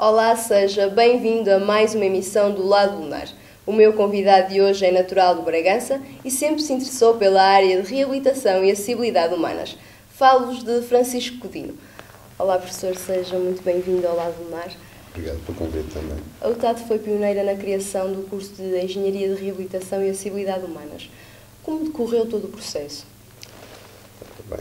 Olá, seja bem-vindo a mais uma emissão do Lado Lunar. O meu convidado de hoje é natural de Bragança e sempre se interessou pela área de reabilitação e acessibilidade humanas. Falo-vos de Francisco Codino. Olá, professor, seja muito bem-vindo ao Lado Lunar. Obrigado pelo convite também. A UTAD foi pioneira na criação do curso de Engenharia de Reabilitação e Acessibilidade Humanas. Como decorreu todo o processo? Bem,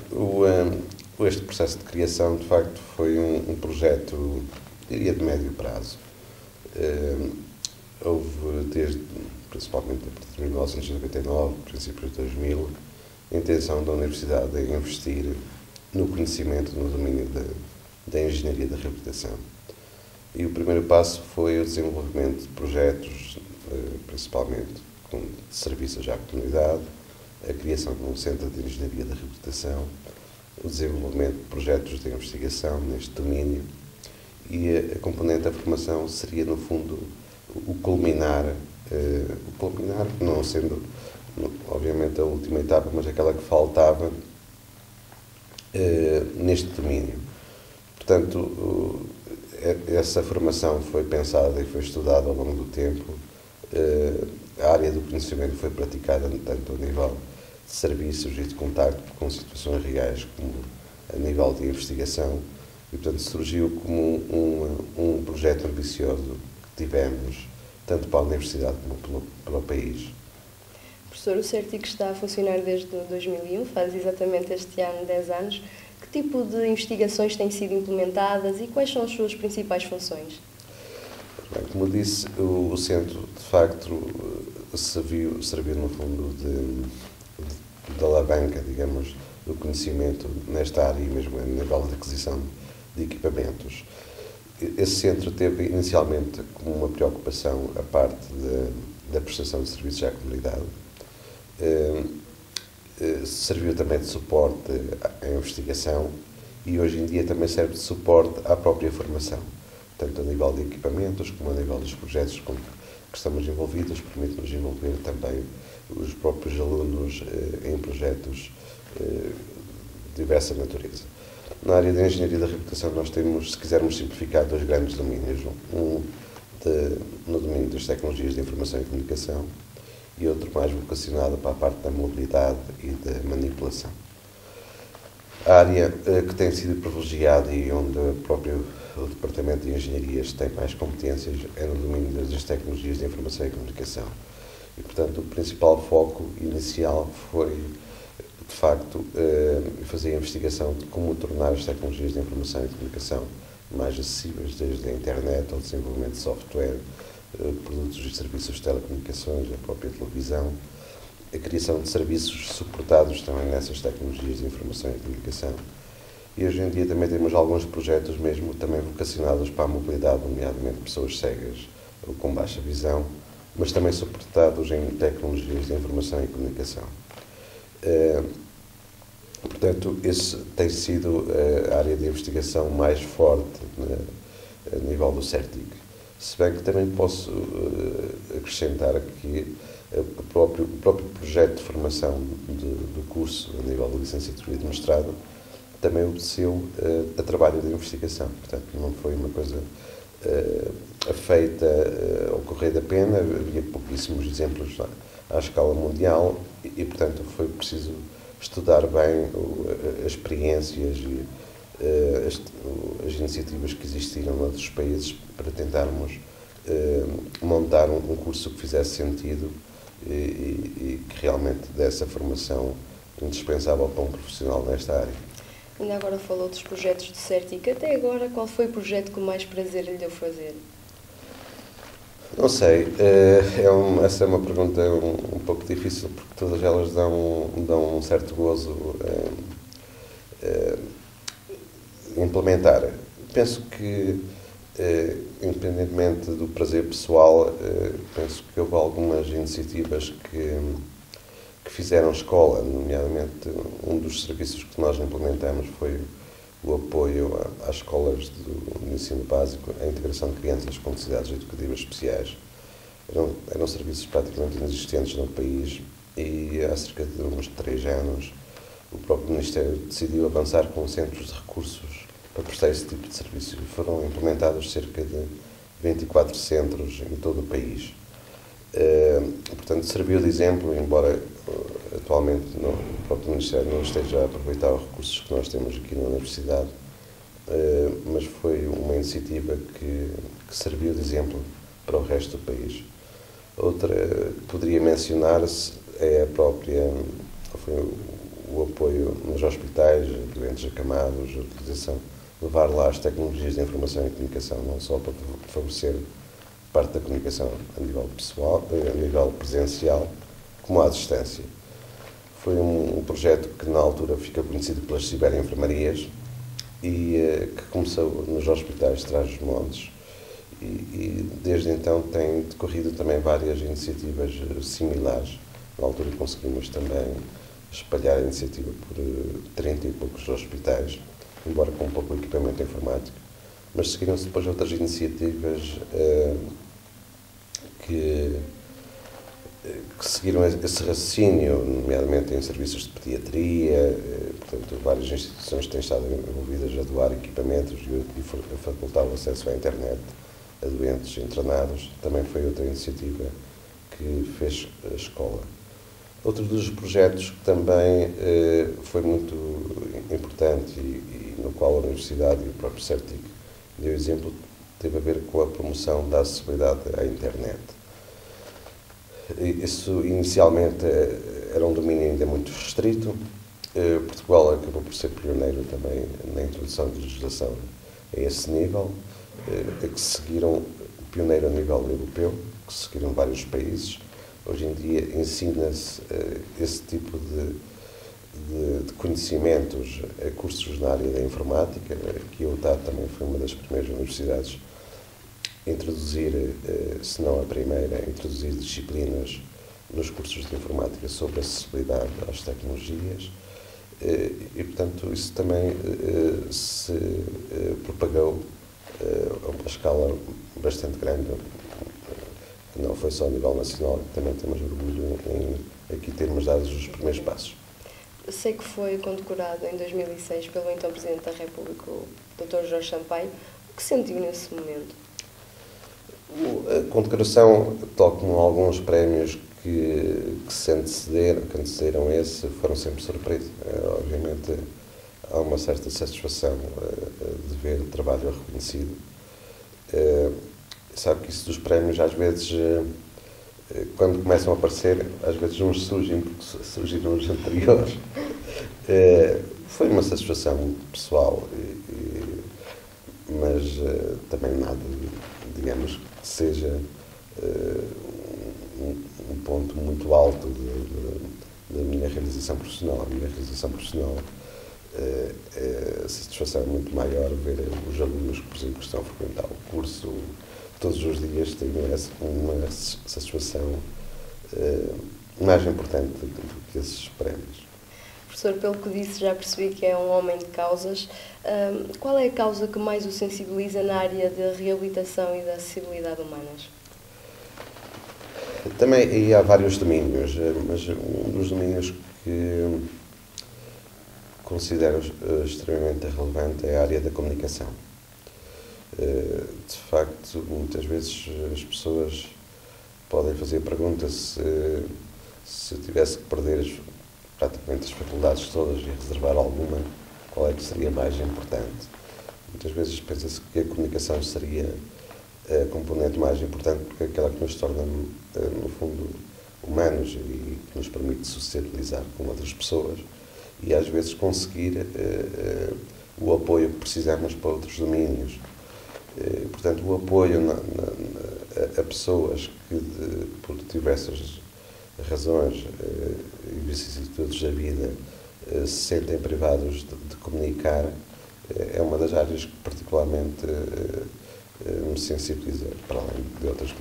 este processo de criação, de facto, foi um projeto, diria, de médio prazo. Houve, principalmente a partir de 1999, princípios de 2000, a intenção da Universidade em investir no conhecimento no domínio da engenharia da reabilitação. E o primeiro passo foi o desenvolvimento de projetos, principalmente de serviços à comunidade, a criação de um centro de engenharia da reabilitação, o desenvolvimento de projetos de investigação neste domínio e a componente da formação seria, no fundo, o culminar, não sendo, obviamente, a última etapa, mas aquela que faltava neste domínio. Portanto, essa formação foi pensada e foi estudada ao longo do tempo. A área do conhecimento foi praticada tanto a nível de serviços e de contacto com situações reais como a nível de investigação e, portanto, surgiu como um projeto ambicioso que tivemos tanto para a Universidade como para o país. Professor, o CERTIC está a funcionar desde 2001, faz exatamente este ano 10 anos. Que tipo de investigações têm sido implementadas e quais são as suas principais funções? Bem, como eu disse, o centro, de facto, serviu no fundo de alavanca, digamos, do conhecimento nesta área e mesmo a nível de aquisição de equipamentos. Esse centro teve inicialmente como uma preocupação a parte da prestação de serviços à comunidade. Serviu também de suporte à investigação e hoje em dia também serve de suporte à própria formação, tanto a nível de equipamentos como a nível dos projetos com que estamos envolvidos, permite-nos envolver também os próprios alunos em projetos de diversa natureza. Na área da engenharia da reabilitação nós temos, se quisermos simplificar, dois grandes domínios, no domínio das tecnologias de informação e comunicação e outro mais vocacionado para a parte da mobilidade e da manipulação. A área que tem sido privilegiada e onde o Departamento de Engenharias tem mais competências é no domínio das tecnologias de informação e comunicação. E, portanto, o principal foco inicial foi, de facto, fazer a investigação de como tornar as tecnologias de informação e comunicação mais acessíveis, desde a internet ao desenvolvimento de software, produtos e serviços de telecomunicações, a própria televisão, a criação de serviços suportados também nessas tecnologias de informação e comunicação. E hoje em dia também temos alguns projetos mesmo também vocacionados para a mobilidade, nomeadamente pessoas cegas ou com baixa visão, mas também suportados em tecnologias de informação e comunicação. Portanto, esse tem sido a área de investigação mais forte a nível do CERTIC. Se bem que também posso acrescentar que o próprio projeto de formação do curso, a nível de licenciatura e de mestrado, também obedeceu a trabalho de investigação. Portanto, não foi uma coisa feita ao correr da pena, havia pouquíssimos exemplos à escala mundial e, portanto, foi preciso estudar bem as experiências e as iniciativas que existiram noutros países para tentarmos montar um curso que fizesse sentido e que realmente desse a formação indispensável para um profissional nesta área. Ainda agora falou dos projetos do CERTIC. Até agora, qual foi o projeto que mais prazer lhe deu fazer? Não sei, essa é uma pergunta um pouco difícil porque todas elas dão um certo gozo implementar. Penso que, independentemente do prazer pessoal, penso que houve algumas iniciativas que fizeram escola, nomeadamente um dos serviços que nós implementamos foi o apoio às escolas do ensino básico, a integração de crianças com necessidades educativas especiais. Eram serviços praticamente inexistentes no país e há cerca de uns 3 anos o próprio Ministério decidiu avançar com centros de recursos para prestar esse tipo de serviço. Foram implementados cerca de 24 centros em todo o país. Portanto, serviu de exemplo, embora atualmente o próprio Ministério não esteja a aproveitar os recursos que nós temos aqui na Universidade, mas foi uma iniciativa que serviu de exemplo para o resto do país. Outra que poderia mencionar-se é foi o apoio nos hospitais, doentes acamados, a utilização, levar lá as tecnologias de informação e comunicação, não só para favorecer parte da comunicação a nível pessoal, a nível presencial, como à distância. Foi um projeto que na altura fica conhecido pelas ciberenfermarias e que começou nos hospitais de Trás-os-Montes e desde então tem decorrido também várias iniciativas similares. Na altura conseguimos também espalhar a iniciativa por 30 e poucos hospitais, embora com pouco equipamento informático, mas seguiram-se depois outras iniciativas que seguiram esse raciocínio, nomeadamente em serviços de pediatria. Portanto, várias instituições têm estado envolvidas a doar equipamentos e a facultar o acesso à internet a doentes internados. Também foi outra iniciativa que fez a escola. Outro dos projetos que também foi muito importante e no qual a Universidade e o próprio CERTIC deu exemplo, teve a ver com a promoção da acessibilidade à internet. Isso inicialmente era um domínio ainda muito restrito. Portugal acabou por ser pioneiro também na introdução de legislação a esse nível, que seguiram pioneiro a nível europeu, que seguiram vários países. Hoje em dia ensina-se esse tipo de conhecimentos a cursos na área da informática, que a UTAD também foi uma das primeiras universidades a introduzir, se não a primeira, a introduzir disciplinas nos cursos de informática sobre acessibilidade às tecnologias e, portanto, isso também se propagou a uma escala bastante grande. Não foi só a nível nacional, também temos orgulho em aqui termos dado os primeiros passos. Sei que foi condecorado em 2006 pelo então Presidente da República, o Dr. Jorge Sampaio. O que sentiu nesse momento? A condecoração, tal como alguns prémios que antecederam esse, foram sempre surpresa. Obviamente, há uma certa satisfação de ver o trabalho reconhecido. Sabe que isso dos prémios, às vezes, quando começam a aparecer, às vezes uns surgem porque surgiram os anteriores. Foi uma satisfação muito pessoal, mas também nada, digamos, que seja um ponto muito alto da minha realização profissional. A minha realização profissional, a satisfação é muito maior ver os alunos que, por exemplo, estão a frequentar o curso todos os dias, têm uma satisfação mais importante do que esses prémios. Professor, pelo que disse, já percebi que é um homem de causas. Qual é a causa que mais o sensibiliza na área da reabilitação e da acessibilidade humanas? Também há vários domínios, mas um dos domínios que considero extremamente relevante é a área da comunicação. De facto, muitas vezes as pessoas podem fazer perguntas se eu tivesse que perder praticamente as faculdades todas e reservar alguma, qual é que seria mais importante? Muitas vezes pensa-se que a comunicação seria a componente mais importante porque é aquela que nos torna, no fundo, humanos e que nos permite sociabilizar com outras pessoas e às vezes conseguir o apoio que precisamos para outros domínios. Portanto, o apoio a pessoas que, por diversas razões e vicissitudes da vida, se sentem privados de comunicar, é uma das áreas que particularmente me sensibiliza, para além de outras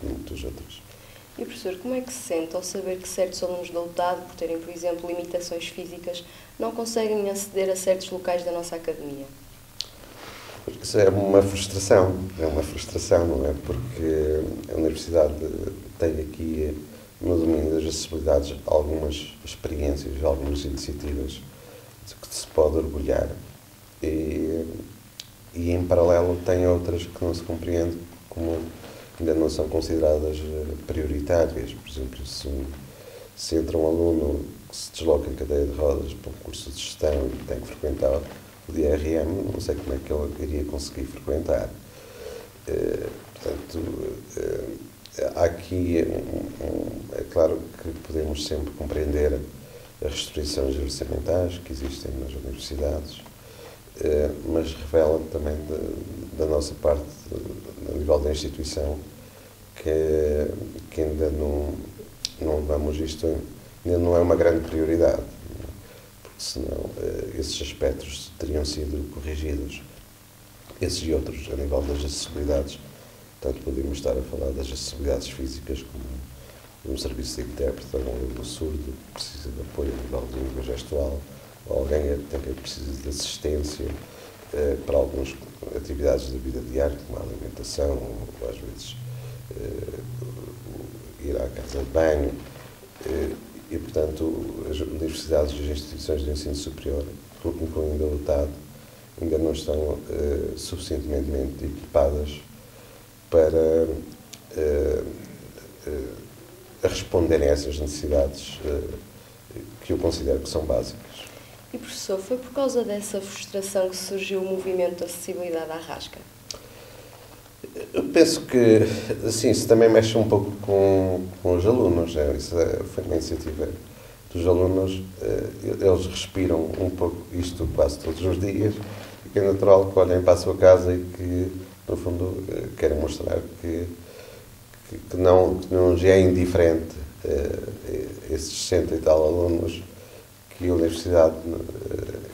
muitas outras. E, professor, como é que se sente ao saber que certos alunos da UTAD, por terem, por exemplo, limitações físicas, não conseguem aceder a certos locais da nossa academia? Isso é uma frustração, não é? Porque a Universidade tem aqui, no domínio das acessibilidades, algumas experiências, algumas iniciativas de que se pode orgulhar. E e em paralelo tem outras que não se compreende como ainda não são consideradas prioritárias. Por exemplo, se entra um aluno que se desloca em cadeira de rodas para um curso de gestão e tem que frequentar o DRM, não sei como é que ele iria conseguir frequentar. Portanto, há aqui, é claro que podemos sempre compreender as restrições orçamentais que existem nas universidades, mas revela também da nossa parte, a nível da instituição, que ainda não levamos isto, ainda não é uma grande prioridade, porque senão esses aspectos teriam sido corrigidos. Esses e outros, a nível das acessibilidades, tanto podemos estar a falar das acessibilidades físicas, como um serviço de intérprete a um aluno surdo que precisa de apoio a nível de língua gestual, ou alguém que precisa de assistência para algumas atividades da vida diária, como a alimentação, ou às vezes ir à casa de banho. E, portanto, as universidades e as instituições de ensino superior, incluindo a UTAD, ainda não estão suficientemente equipadas para responderem a essas necessidades que eu considero que são básicas. E, professor, foi por causa dessa frustração que surgiu o movimento de acessibilidade à rasca? Eu penso que, assim, isso também mexe um pouco com os alunos. Isso foi uma iniciativa dos alunos. Eles respiram um pouco isto quase todos os dias, e que é natural que olhem para a sua casa e que, no fundo, querem mostrar que não lhes é indiferente esses 60 e tal alunos que a universidade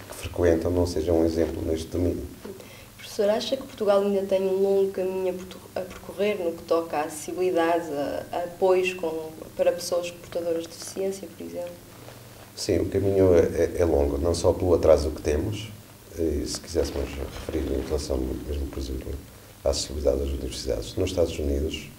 que frequentam não seja um exemplo neste domínio. Professor, acha que Portugal ainda tem um longo caminho a percorrer no que toca à acessibilidade, a apoios para pessoas portadoras de deficiência, por exemplo? Sim, o caminho é longo, não só pelo atraso que temos, e se quiséssemos referir em relação mesmo, por exemplo, à acessibilidade das universidades. Nos Estados Unidos,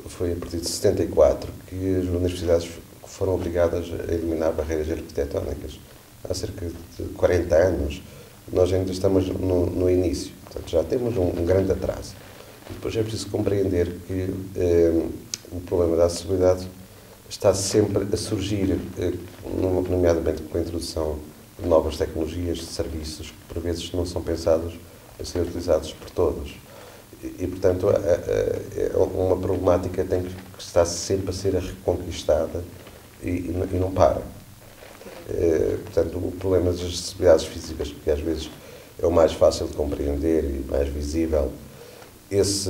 foi a partir de 74 que as universidades foram obrigadas a eliminar barreiras arquitetónicas. Há cerca de 40 anos. Nós ainda estamos no início, portanto já temos um grande atraso. E depois é preciso compreender que o problema da acessibilidade está sempre a surgir, nomeadamente com a introdução de novas tecnologias, de serviços que por vezes não são pensados a ser utilizados por todos. E portanto, é uma problemática que tem que estar sempre a ser reconquistada e não para. Portanto, o problema das acessibilidades físicas, que às vezes é o mais fácil de compreender e mais visível, esse,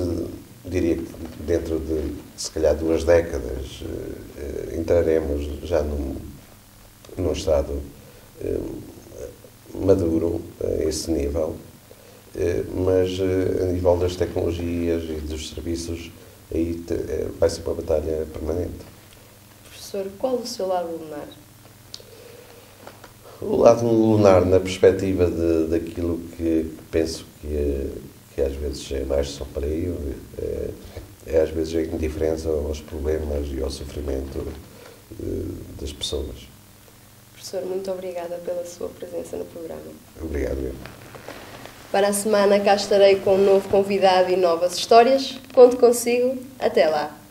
diria que dentro de, se calhar, 2 décadas, entraremos já num estado maduro a esse nível, mas a nível das tecnologias e dos serviços, aí vai ser uma batalha permanente. Professor, qual o seu lado lunar? O lado lunar, na perspectiva daquilo que penso que às vezes é mais sombrio, é às vezes a indiferença aos problemas e ao sofrimento das pessoas. Professor, muito obrigada pela sua presença no programa. Obrigado. Para a semana cá estarei com um novo convidado e novas histórias. Conto consigo. Até lá!